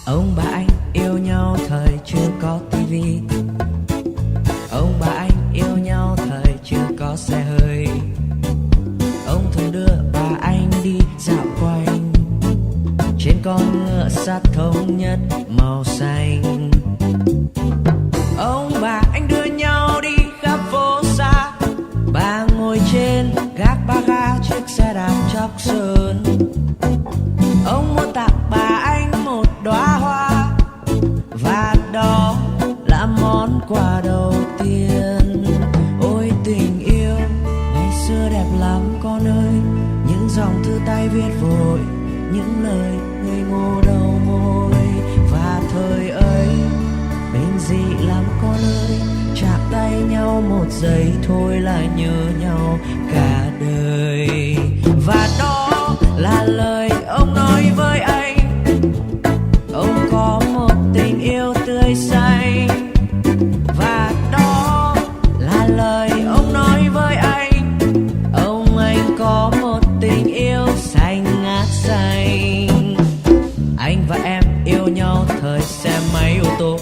Ông bà anh yêu nhau thời chưa có tivi. Ông bà anh yêu nhau thời chưa có xe hơi. Ông thường đưa bà anh đi dạo quanh trên con ngựa sắt thống nhất màu xanh. Ông bà anh đưa nhau đi khắp phố xa. Bà ngồi trên gác ba ga chiếc xe đạp chóc sơn. Ông muốn tặng bà anh một đóa hoa, và đó là món quà đầu tiên. Ôi tình yêu ngày xưa đẹp lắm con ơi, những dòng thư tay viết vội, những lời ngây ngô đầu môi. Và thời ấy bình dị lắm con ơi, chạm tay nhau một giây thôi là nhớ nhau cả đời. Và đó là lời ông nói với anh, ông có một tình yêu tươi xanh. Và đó là lời ông nói với anh có một tình yêu xanh ngát xanh. Anh và em yêu nhau thời xe máy ô tô.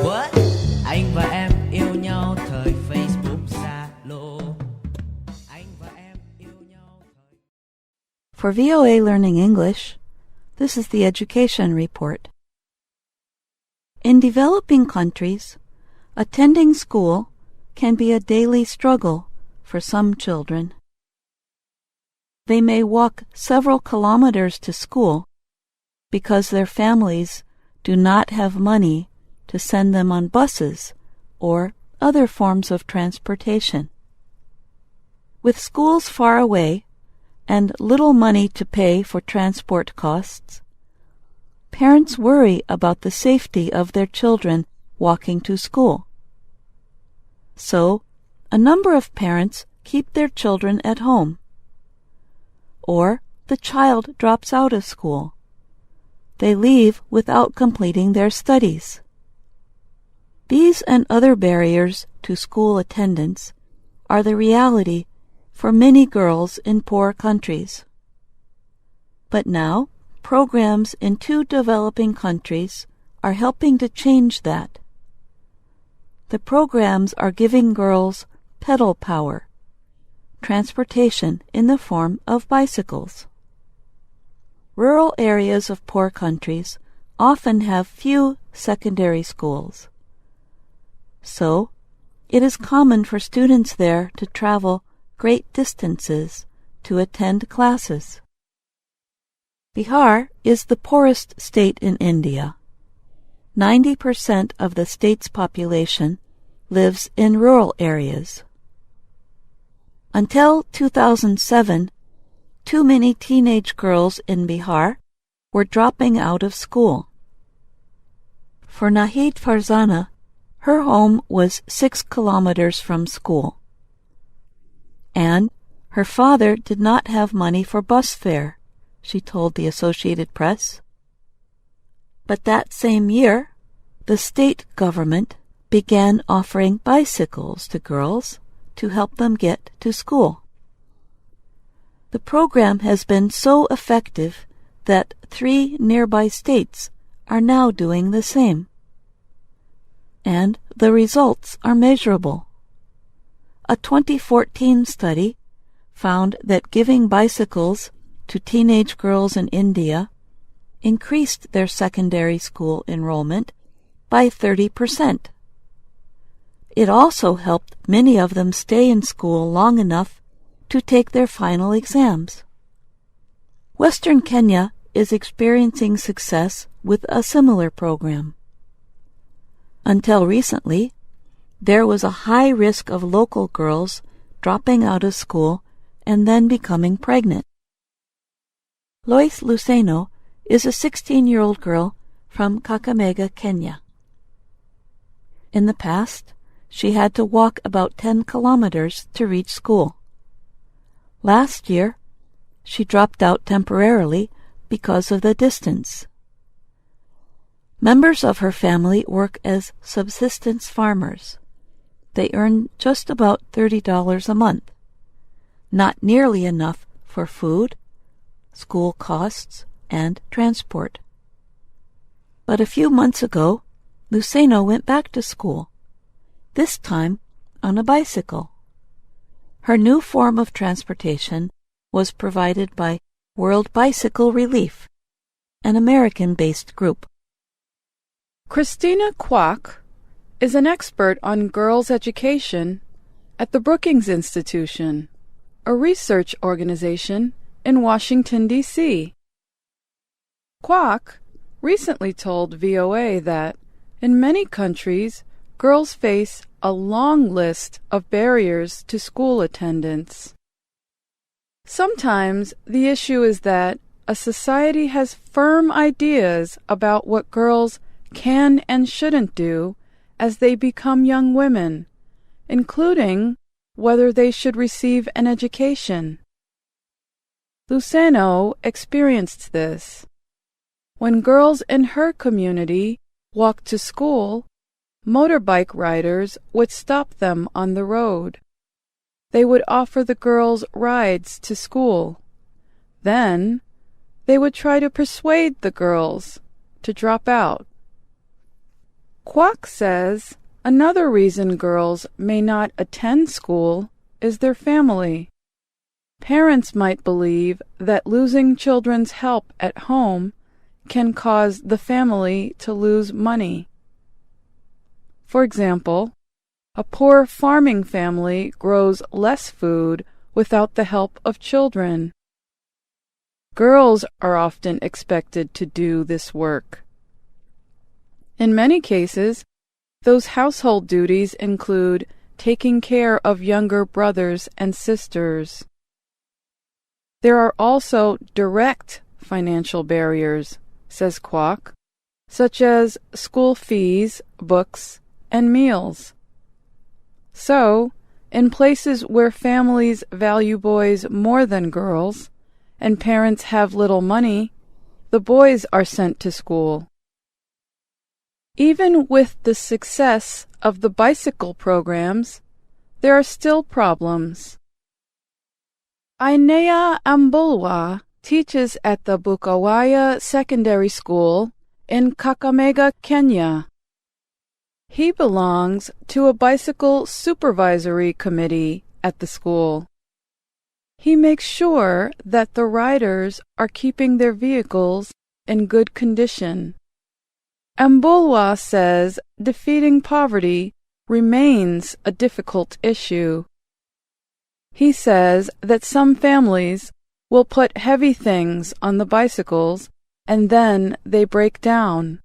What? Anh và em yêu nhau thời Facebook Zalo. Anh và em yêu nhau thời... For VOA Learning English, this is the Education Report. In developing countries, attending school can be a daily struggle for some children. They may walk several kilometers to school because their families do not have money to send them on buses or other forms of transportation. With schools far away and little money to pay for transport costs, parents worry about the safety of their children walking to school. So, a number of parents keep their children at home. Or the child drops out of school. They leave without completing their studies. These and other barriers to school attendance are the reality for many girls in poor countries. But now, programs in 2 developing countries are helping to change that. The programs are giving girls pedal power, transportation in the form of bicycles. Rural areas of poor countries often have few secondary schools. So, it is common for students there to travel great distances to attend classes. Bihar is the poorest state in India. 90% of the state's population lives in rural areas. Until 2007, too many teenage girls in Bihar were dropping out of school. For Nahid Farzana, her home was 6 kilometers from school. And her father did not have money for bus fare, she told the Associated Press. But that same year, the state government began offering bicycles to girls to help them get to school. The program has been so effective that 3 nearby states are now doing the same. And the results are measurable. A 2014 study found that giving bicycles to teenage girls in India increased their secondary school enrollment by 30%. It also helped many of them stay in school long enough to take their final exams. Western Kenya is experiencing success with a similar program. Until recently, there was a high risk of local girls dropping out of school and then becoming pregnant. Lois Luceno is a 16-year-old girl from Kakamega, Kenya. In the past, she had to walk about 10 kilometers to reach school. Last year, she dropped out temporarily because of the distance. Members of her family work as subsistence farmers. They earn just about $30 a month, not nearly enough for food, school costs, and transport. But a few months ago, Luceno went back to school, this time on a bicycle. Her new form of transportation was provided by World Bicycle Relief, an American-based group. Christina Kwauk is an expert on girls' education at the Brookings Institution, a research organization in Washington, D.C. Quoc recently told VOA that, in many countries, girls face a long list of barriers to school attendance. Sometimes the issue is that a society has firm ideas about what girls can and shouldn't do as they become young women, including whether they should receive an education. Luceno experienced this. When girls in her community walked to school, motorbike riders would stop them on the road. They would offer the girls rides to school. Then, they would try to persuade the girls to drop out. Quoc says another reason girls may not attend school is their family. Parents might believe that losing children's help at home can cause the family to lose money. For example, a poor farming family grows less food without the help of children. Girls are often expected to do this work. In many cases, those household duties include taking care of younger brothers and sisters. There are also direct financial barriers, says Quoc, such as school fees, books, and meals. So, in places where families value boys more than girls, and parents have little money, the boys are sent to school. Even with the success of the bicycle programs, there are still problems. Ainea Ambulwa teaches at the Bukawaya Secondary School in Kakamega, Kenya. He belongs to a bicycle supervisory committee at the school. He makes sure that the riders are keeping their vehicles in good condition. Ambulwa says defeating poverty remains a difficult issue. He says that some families will put heavy things on the bicycles and then they break down.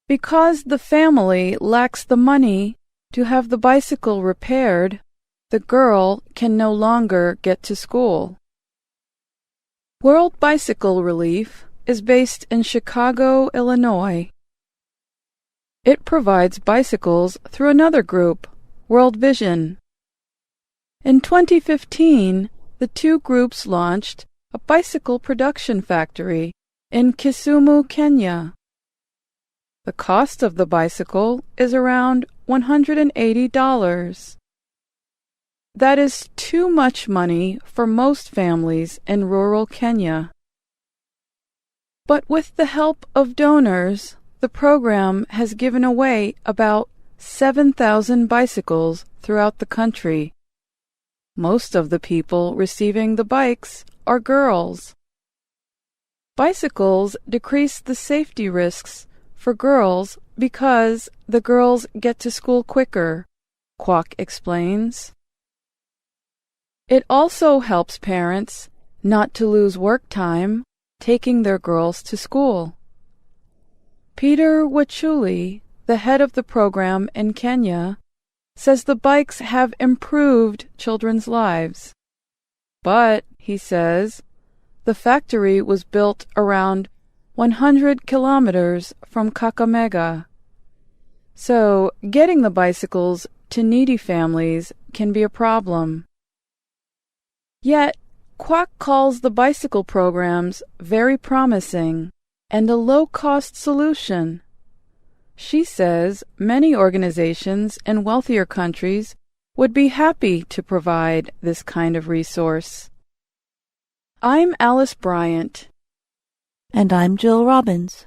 Because the family lacks the money to have the bicycle repaired, the girl can no longer get to school. World Bicycle Relief is based in Chicago, Illinois. It provides bicycles through another group, World Vision. In 2015, the two groups launched a bicycle production factory in Kisumu, Kenya. The cost of the bicycle is around $180. That is too much money for most families in rural Kenya. But with the help of donors, the program has given away about 7,000 bicycles throughout the country. Most of the people receiving the bikes are girls. Bicycles decrease the safety risks for girls because the girls get to school quicker, Quoc explains. It also helps parents not to lose work time taking their girls to school. Peter Wachuli, the head of the program in Kenya, says the bikes have improved children's lives. But, he says, the factory was built around 100 kilometers from Kakamega. So, getting the bicycles to needy families can be a problem. Yet, Quoc calls the bicycle programs very promising and a low-cost solution. She says many organizations in wealthier countries would be happy to provide this kind of resource. I'm Alice Bryant. And I'm Jill Robbins.